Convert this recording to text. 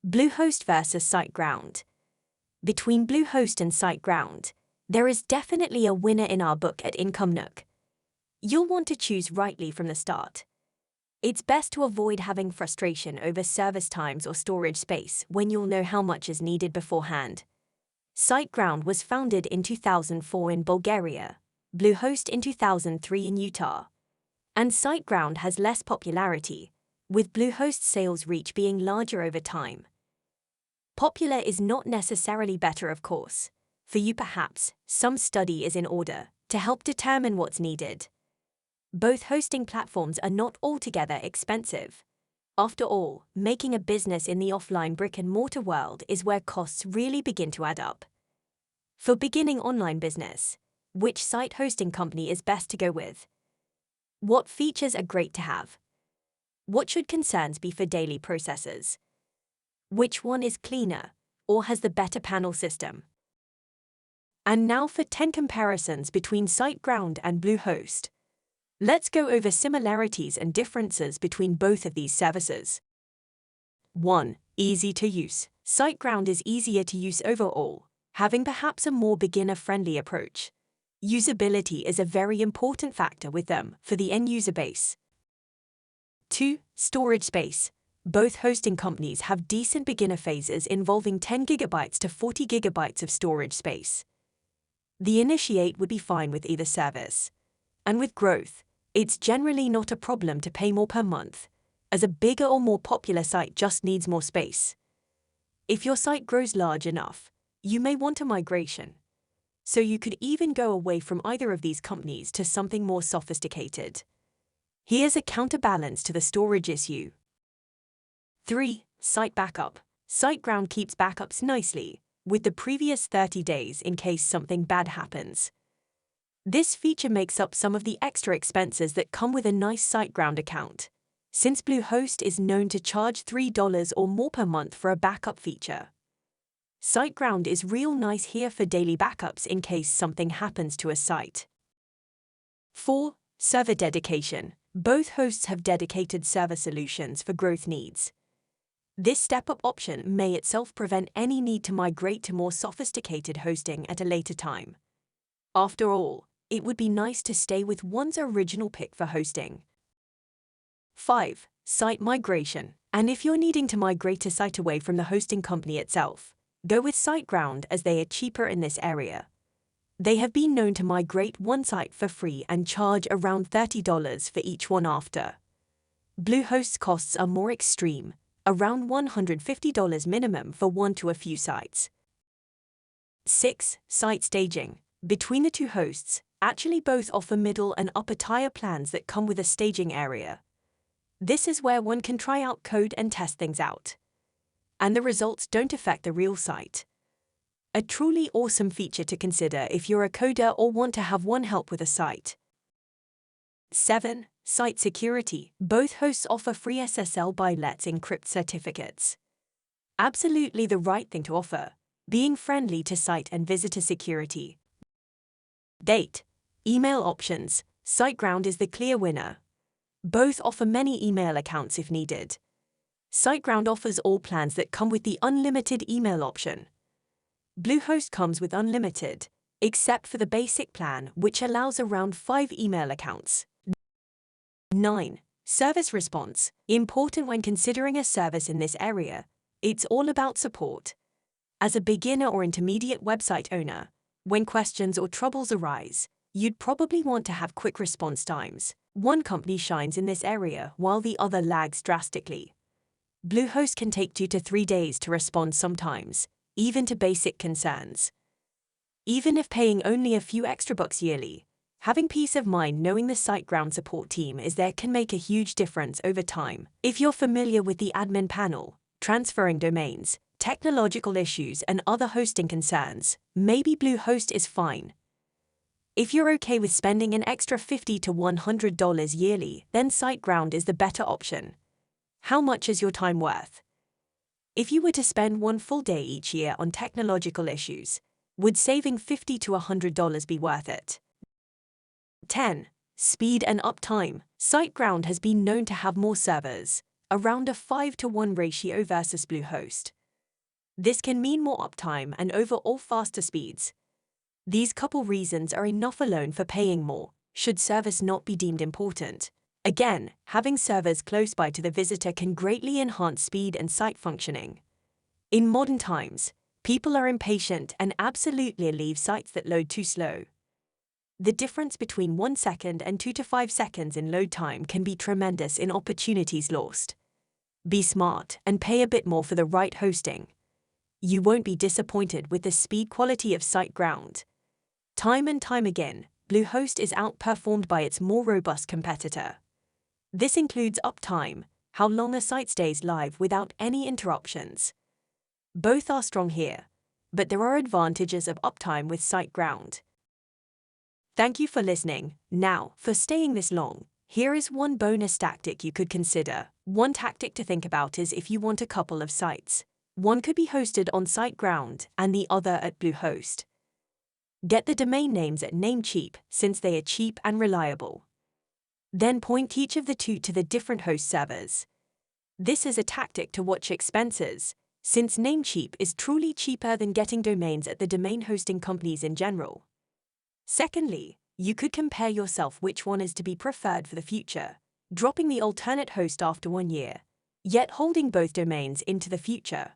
BlueHost versus SiteGround. Between BlueHost and SiteGround, there is definitely a winner in our book at Nook. You'll want to choose rightly from the start. It's best to avoid having frustration over service times or storage space when you'll know how much is needed beforehand. SiteGround was founded in 2004 in Bulgaria, BlueHost in 2003 in Utah. And SiteGround has less popularity, with BlueHost's sales reach being larger over time. Popular is not necessarily better, of course. For you perhaps, some study is in order to help determine what's needed. Both hosting platforms are not altogether expensive. After all, making a business in the offline brick-and-mortar world is where costs really begin to add up. For beginning online business, which site hosting company is best to go with? What features are great to have? What should concerns be for daily processes? Which one is cleaner or has the better panel system? And now for 10 comparisons between SiteGround and BlueHost. Let's go over similarities and differences between both of these services. 1. Easy to use. SiteGround is easier to use overall, having perhaps a more beginner-friendly approach. Usability is a very important factor with them for the end-user base. 2. Storage space. Both hosting companies have decent beginner phases involving 10 GB to 40 GB of storage space. The initiate would be fine with either service. And with growth, it's generally not a problem to pay more per month, as a bigger or more popular site just needs more space. If your site grows large enough, you may want a migration. So you could even go away from either of these companies to something more sophisticated. Here's a counterbalance to the storage issue. 3. Site backup. SiteGround keeps backups nicely, with the previous 30 days in case something bad happens. This feature makes up some of the extra expenses that come with a nice SiteGround account, since BlueHost is known to charge $3 or more per month for a backup feature. SiteGround is real nice here for daily backups in case something happens to a site. 4. Server dedication. Both hosts have dedicated server solutions for growth needs. This step-up option may itself prevent any need to migrate to more sophisticated hosting at a later time. After all, it would be nice to stay with one's original pick for hosting. 5. Site migration. And if you're needing to migrate a site away from the hosting company itself, go with SiteGround as they are cheaper in this area. They have been known to migrate one site for free and charge around $30 for each one after. BlueHost's costs are more extreme, around $150 minimum for one to a few sites. 6. Site staging. Between the two hosts, actually both offer middle and upper tier plans that come with a staging area. This is where one can try out code and test things out. And the results don't affect the real site. A truly awesome feature to consider if you're a coder or want to have one help with a site. 7. Site security. Both hosts offer free SSL by Let's Encrypt certificates. Absolutely the right thing to offer, being friendly to site and visitor security. Date. Email options. SiteGround is the clear winner. Both offer many email accounts if needed. SiteGround offers all plans that come with the unlimited email option. BlueHost comes with unlimited, except for the basic plan, which allows around 5 email accounts. 9. Service response. Important when considering a service in this area, it's all about support. As a beginner or intermediate website owner, when questions or troubles arise, you'd probably want to have quick response times. One company shines in this area while the other lags drastically. BlueHost can take 2 to 3 days to respond sometimes, even to basic concerns. Even if paying only a few extra bucks yearly, having peace of mind knowing the SiteGround support team is there can make a huge difference over time. If you're familiar with the admin panel, transferring domains, technological issues and other hosting concerns, maybe BlueHost is fine. If you're okay with spending an extra $50 to $100 yearly, then SiteGround is the better option. How much is your time worth? If you were to spend one full day each year on technological issues, would saving $50 to $100 be worth it? 10. Speed and uptime. SiteGround has been known to have more servers, around a 5-to-1 ratio versus BlueHost. This can mean more uptime and overall faster speeds. These couple reasons are enough alone for paying more, should service not be deemed important. Again, having servers close by to the visitor can greatly enhance speed and site functioning. In modern times, people are impatient and absolutely leave sites that load too slow. The difference between 1 second and 2 to 5 seconds in load time can be tremendous in opportunities lost. Be smart and pay a bit more for the right hosting. You won't be disappointed with the speed quality of SiteGround. Time and time again, BlueHost is outperformed by its more robust competitor. This includes uptime, how long a site stays live without any interruptions. Both are strong here, but there are advantages of uptime with SiteGround. Thank you for listening. Now, for staying this long, here is one bonus tactic you could consider. One tactic to think about is if you want a couple of sites. One could be hosted on SiteGround and the other at BlueHost. Get the domain names at Namecheap since they are cheap and reliable. Then point each of the two to the different host servers. This is a tactic to watch expenses, since Namecheap is truly cheaper than getting domains at the domain hosting companies in general. Secondly, you could compare yourself which one is to be preferred for the future, dropping the alternate host after 1 year, yet holding both domains into the future.